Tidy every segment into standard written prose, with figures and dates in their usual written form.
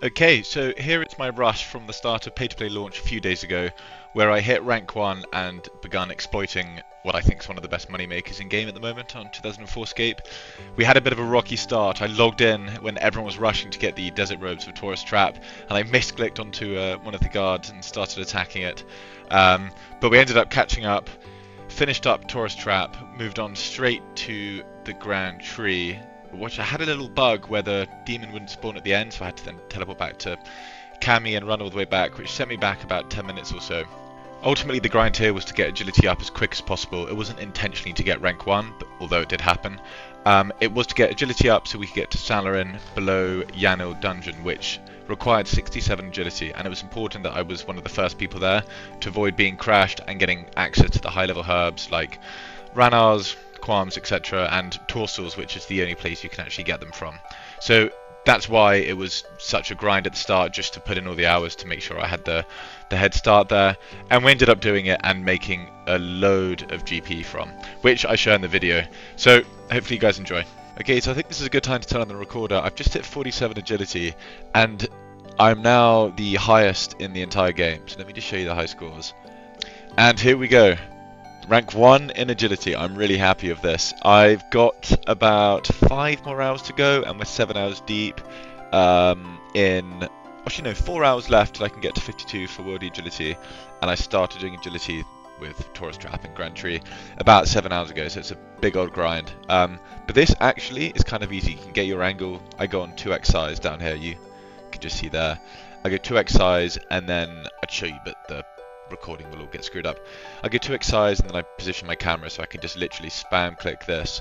Okay, so here is my rush from the start of pay-to-play launch a few days ago, where I hit rank 1 and begun exploiting what I think is one of the best money makers in game at the moment on 2004Scape. We had a bit of a rocky start. I logged in when everyone was rushing to get the desert robes of Taurus Trap, and I misclicked onto one of the guards and started attacking it. But we ended up catching up, finished up Taurus Trap, moved on straight to the Grand Tree, which I had a little bug where the demon wouldn't spawn at the end, so I had to then teleport back to Cami and run all the way back, which sent me back about 10 minutes or so. Ultimately, the grind here was to get agility up as quick as possible. It wasn't intentionally to get rank 1, but although it did happen. It was to get agility up so we could get to Salarin below Yanil Dungeon, which required 67 agility, and it was important that I was one of the first people there to avoid being crashed and getting access to the high level herbs like Ranars, Qualms, etc., and Torsals, which is the only place you can actually get them from. So that's why it was such a grind at the start, just to put in all the hours to make sure I had the head start there, and we ended up doing it and making a load of GP from, which I show in the video, so hopefully you guys enjoy. Okay, so I think this is a good time to turn on the recorder. I've just hit 47 agility, and I'm now the highest in the entire game, so let me just show you the high scores. And here we go. Rank 1 in agility. I'm really happy with this. I've got about 5 more hours to go, and we're 7 hours deep. Actually no, 4 hours left till I can get to 52 for world agility, and I started doing agility with Taurus Trap and Grand Tree about 7 hours ago, so it's a big old grind. But this actually is kind of easy. You can get your angle. I go on 2x size down here. You can just see there. I go 2x size, and then I'd show you, but the recording will all get screwed up. I go 2x size, and then I position my camera so I can just literally spam click this,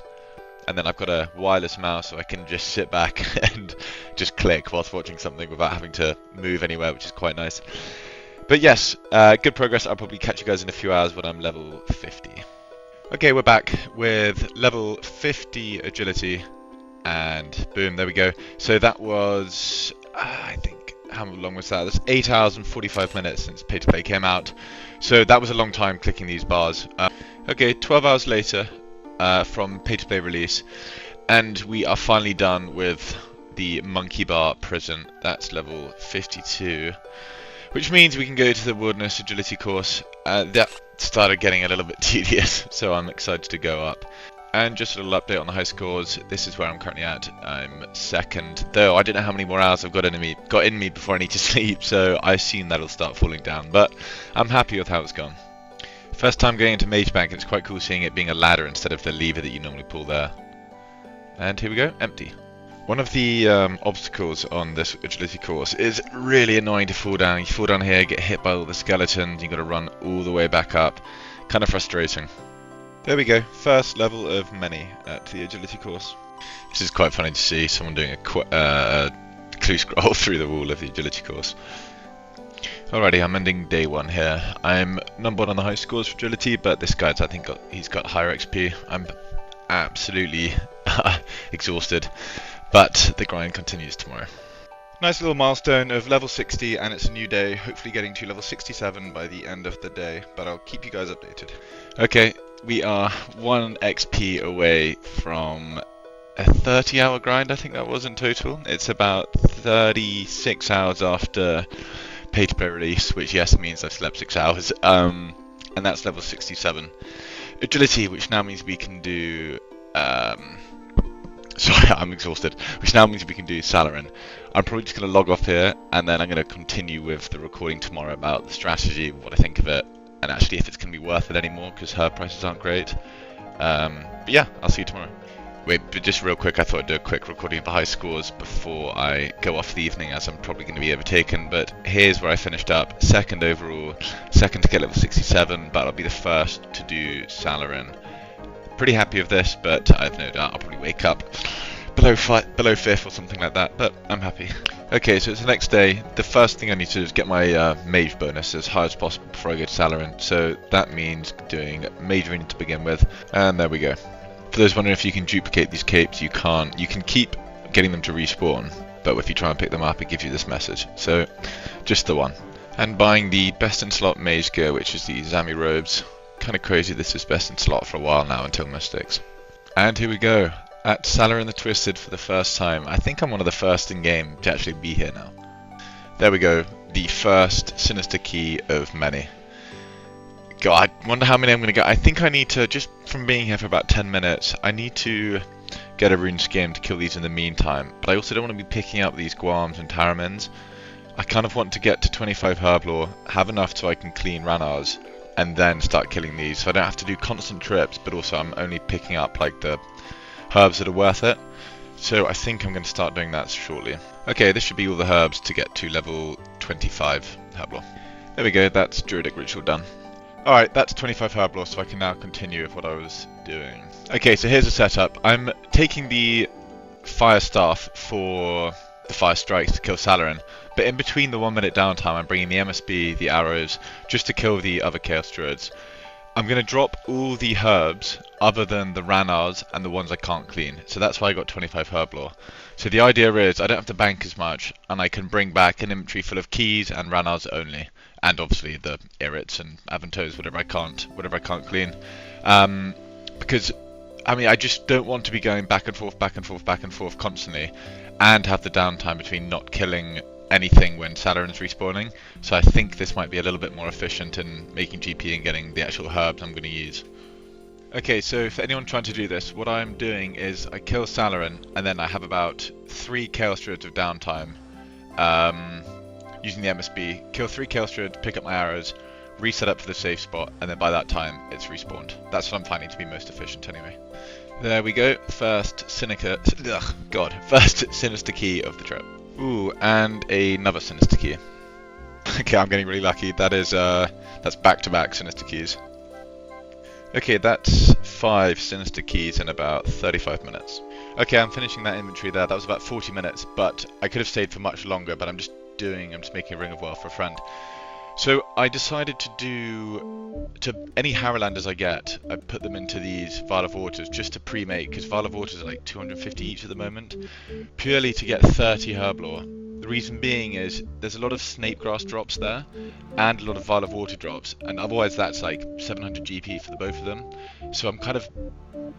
and then I've got a wireless mouse so I can just sit back and just click whilst watching something without having to move anywhere, which is quite nice. But yes, good progress. I'll probably catch you guys in a few hours when I'm level 50. Okay, we're back with level 50 agility, and boom, there we go. So that was, I think, how long was that? That's 8 hours and 45 minutes since pay to play came out. So that was a long time clicking these bars. Okay, 12 hours later from pay to play release, and we are finally done with the Monkey Bar prison. That's level 52, which means we can go to the Wilderness Agility course. That started getting a little bit tedious, so I'm excited to go up. And just a little update on the high scores. This is where I'm currently at. I'm second, though I don't know how many more hours I've got in me before I need to sleep, so I assume that'll start falling down, but I'm happy with how it's gone. First time going into Mage Bank, it's quite cool seeing it being a ladder instead of the lever that you normally pull there. And here we go, empty. One of the obstacles on this agility course is really annoying to fall down. You fall down here, get hit by all the skeletons, you've got to run all the way back up. Kind of frustrating. There we go, first level of many at the agility course. This is quite funny to see someone doing a clue scroll through the wall of the agility course. Alrighty, I'm ending day 1 here. I'm number 1 on the high scores for agility, but this guy's, I think, he's got higher XP. I'm absolutely exhausted, but the grind continues tomorrow. Nice little milestone of level 60, and it's a new day, hopefully getting to level 67 by the end of the day, but I'll keep you guys updated. Okay, we are 1 XP away from a 30-hour grind, I think that was in total. It's about 36 hours after pay-to-play release, which yes means I've slept 6 hours, and that's level 67. Agility, which now means we can do... Sorry, I'm exhausted. Which now means we can do Salarin. I'm probably just going to log off here, and then I'm going to continue with the recording tomorrow about the strategy, what I think of it, and actually if it's going to be worth it anymore, because her prices aren't great. But yeah, I'll see you tomorrow. Wait, but just real quick, I thought I'd do a quick recording of the high scores before I go off for the evening, as I'm probably going to be overtaken, but here's where I finished up. Second overall, second to get level 67, but I'll be the first to do Salarin. Pretty happy with this, but I have no doubt I'll probably wake up below 5th or something like that, but I'm happy. Okay, so it's the next day. The first thing I need to do is get my mage bonus as high as possible before I go to Salarin, so that means doing majoring to begin with, and there we go. For those wondering if you can duplicate these capes, you can't. You can keep getting them to respawn, but if you try and pick them up, it gives you this message, so just the one. And buying the best in slot mage gear, which is the Zami robes. Kind of crazy this is best in slot for a while now until Mystics. And here we go, at Salarin the Twisted for the first time. I think I'm one of the first in game to actually be here now. There we go, the first sinister key of many. God, I wonder how many I'm going to get. I think I need to, just from being here for about 10 minutes, I need to get a rune skim to kill these in the meantime. But I also don't want to be picking up these guams and taramins. I kind of want to get to 25 herblore, have enough so I can clean ranars, and then start killing these. So I don't have to do constant trips, but also I'm only picking up like the herbs that are worth it. So I think I'm going to start doing that shortly. Okay, this should be all the herbs to get to level 25 herblore. There we go, that's Druidic Ritual done. Alright, that's 25 herblore, so I can now continue with what I was doing. Okay, so here's the setup. I'm taking the fire staff for the fire strikes to kill Salarin, but in between the 1 minute downtime I'm bringing the MSB, the arrows, just to kill the other Chaos Druids. I'm going to drop all the herbs other than the ranars and the ones I can't clean, so that's why I got 25 herblore. So the idea is I don't have to bank as much, and I can bring back an inventory full of keys and ranars only, and obviously the irrits and avantos, whatever I can't clean. Because I mean, I just don't want to be going back and forth constantly, and have the downtime between not killing anything when Salarin's respawning. So I think this might be a little bit more efficient in making GP and getting the actual herbs I'm going to use. Okay, so for anyone trying to do this, what I'm doing is I kill Salarin, and then I have about 3 Chaos Druids of downtime, using the MSB, kill 3 Chaos Druids, pick up my arrows, reset up for the safe spot, and then by that time it's respawned. That's what I'm finding to be most efficient anyway. There we go, first sinister key of the trip. Ooh, and another sinister key. Okay, I'm getting really lucky. That's back-to-back sinister keys. Okay, that's 5 sinister keys in about 35 minutes. Okay, I'm finishing that inventory there. That was about 40 minutes, but I could have stayed for much longer, but I'm just making a ring of wealth for a friend. So I decided to any Harrowlanders I get, I put them into these Vial of Waters just to pre-make, because Vial of Waters are like 250 each at the moment, purely to get 30 herblore. The reason being is there's a lot of Snape Grass drops there, and a lot of Vial of Water drops, and otherwise that's like 700 GP for the both of them. So I'm kind of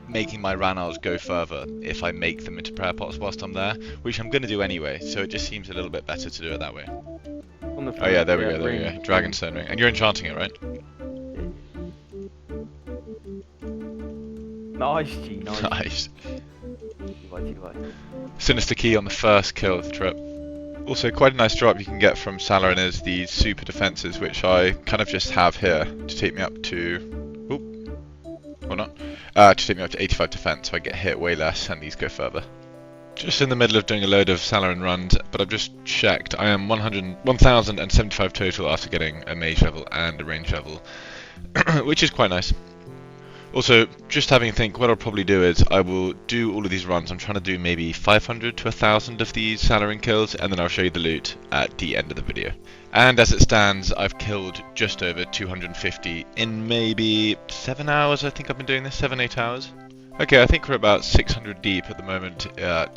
making my ranars go further if I make them into prayer pots whilst I'm there, which I'm going to do anyway, so it just seems a little bit better to do it that way. Oh yeah, there we go. Dragonstone ring. And you're enchanting it, right? Nice, G, nice. Nice. Sinister key on the first kill of the trip. Also, quite a nice drop you can get from Salarin is these super defences, which I kind of just have here to take me up to... Oop. Or not. To take me up to 85 defense, so I get hit way less, and these go further. Just in the middle of doing a load of Salarin runs, but I've just checked. I am 1,075 total after getting a mage level and a range level, which is quite nice. Also, just having a think, what I'll probably do is I will do all of these runs. I'm trying to do maybe 500 to 1,000 of these Salarin kills, and then I'll show you the loot at the end of the video. And as it stands, I've killed just over 250 in maybe 7 hours. I think I've been doing this, 7-8 hours. Okay, I think we're about 600 deep at the moment at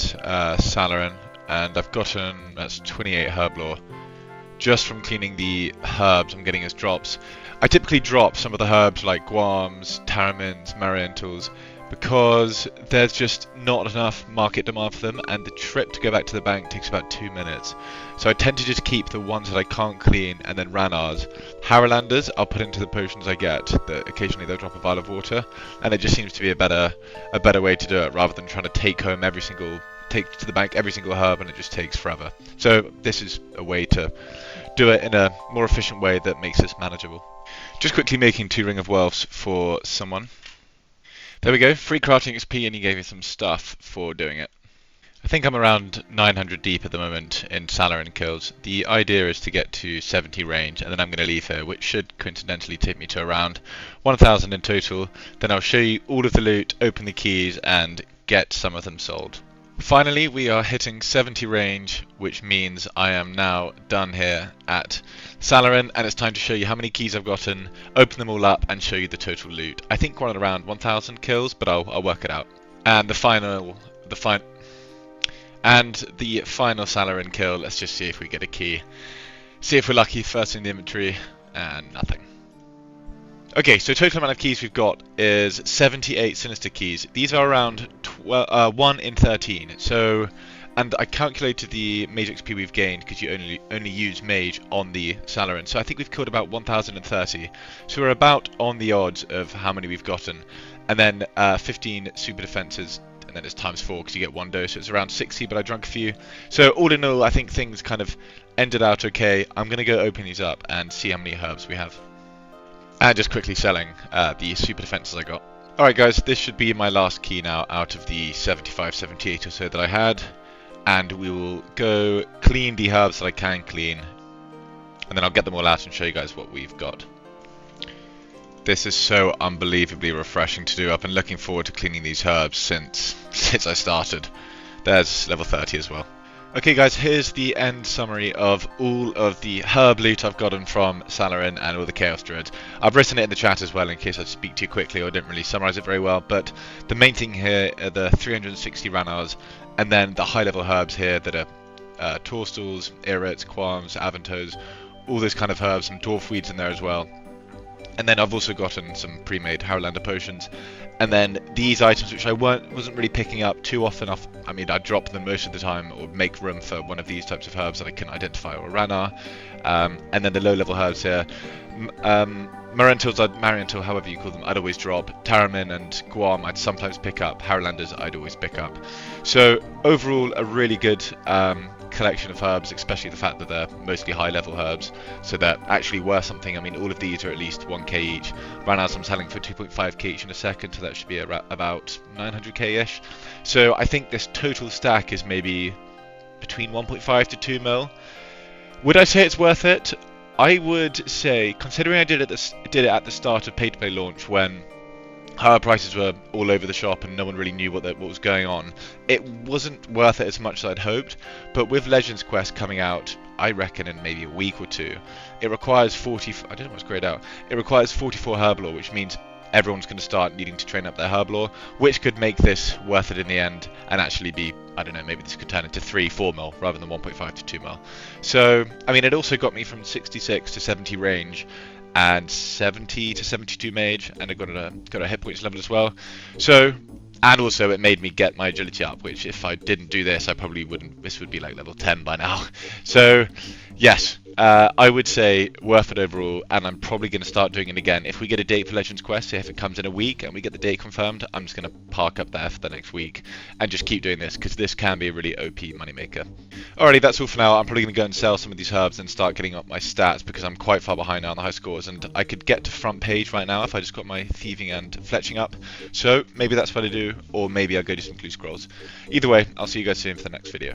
Salarin, and I've gotten, that's 28 herblore, just from cleaning the herbs I'm getting as drops. I typically drop some of the herbs like guams, taramins, marientals, because there's just not enough market demand for them, and the trip to go back to the bank takes about 2 minutes. So I tend to just keep the ones that I can't clean, and then ranars. Harrowlanders I'll put into the potions I get, that occasionally they'll drop a vial of water, and it just seems to be a better way to do it, rather than trying to take to the bank every single herb, and it just takes forever. So this is a way to do it in a more efficient way that makes this manageable. Just quickly making 2 Ring of Wealths for someone. There we go, free crafting XP, and he gave me some stuff for doing it. I think I'm around 900 deep at the moment in Salarin kills. The idea is to get to 70 range, and then I'm going to leave here, which should coincidentally take me to around 1,000 in total. Then I'll show you all of the loot, open the keys, and get some of them sold. Finally, we are hitting 70 range, which means I am now done here at Salarin, and it's time to show you how many keys I've gotten, open them all up, and show you the total loot. I think we're on around 1,000 kills, but I'll work it out. And the final Salarin kill, let's just see if we get a key. See if we're lucky, first in the inventory, and nothing. Okay, so total amount of keys we've got is 78 sinister keys. These are around 1 in 13, so and I calculated the mage XP we've gained because you only use mage on the Salarin. So I think we've killed about 1,030. So we're about on the odds of how many we've gotten, and then 15 super defenses. And then it's times 4 because you get 1 dose, so it's around 60, but I drank a few. So all in all, I think things kind of ended out okay. I'm going to go open these up and see how many herbs we have. And just quickly selling the super defenses I got. Alright guys, this should be my last key now out of the 75, 78 or so that I had. And we will go clean the herbs that I can clean. And then I'll get them all out and show you guys what we've got. This is so unbelievably refreshing to do. I've been looking forward to cleaning these herbs since I started. There's level 30 as well. Okay guys, here's the end summary of all of the herb loot I've gotten from Salarin and all the Chaos Druids. I've written it in the chat as well in case I speak too quickly or didn't really summarise it very well, but the main thing here are the 360 Ranars and then the high level herbs here that are Toadstools, Irrits, Qualms, Aventos, all those kind of herbs, some Dwarf Weeds in there as well. And then I've also gotten some pre-made Haralander potions. And then these items which I wasn't really picking up too often. I mean, I drop them most of the time or make room for one of these types of herbs that I can identify, or a Ranar. And then the low-level herbs here. Marientil, however you call them, I'd always drop. Taramin and Guam I'd sometimes pick up. Haralanders I'd always pick up. So overall, a really good collection of herbs, especially the fact that they're mostly high-level herbs, so they're actually worth something. I mean, all of these are at least 1k each. Right now I'm selling for 2.5k each in a second, so that should be about 900k-ish. So I think this total stack is maybe between 1.5 to 2 mil. Would I say it's worth it? I would say, considering I did it at the start of pay-to-play launch when herb prices were all over the shop and no one really knew what was going on, it wasn't worth it as much as I'd hoped. But with Legends Quest coming out, I reckon in maybe a week or two, it requires 40. I don't know what's grayed out. It requires 44 herb lore, which means everyone's going to start needing to train up their herb lore, which could make this worth it in the end and actually be, I don't know, maybe this could turn into 3-4 mil rather than 1.5 to 2 mil. So I mean, it also got me from 66 to 70 range and 70 to 72 mage, and I got a hit points level as well. So, and also it made me get my agility up, which if I didn't do this, I probably wouldn't. This would be like level 10 by now. So, yes, I would say worth it overall, and I'm probably going to start doing it again. If we get a date for Legends Quest, if it comes in a week and we get the date confirmed, I'm just going to park up there for the next week and just keep doing this, because this can be a really OP moneymaker. Alrighty, that's all for now. I'm probably going to go and sell some of these herbs and start getting up my stats, because I'm quite far behind now on the high scores, and I could get to front page right now if I just got my thieving and fletching up. So maybe that's what I do, or maybe I'll go do some clue scrolls. Either way, I'll see you guys soon for the next video.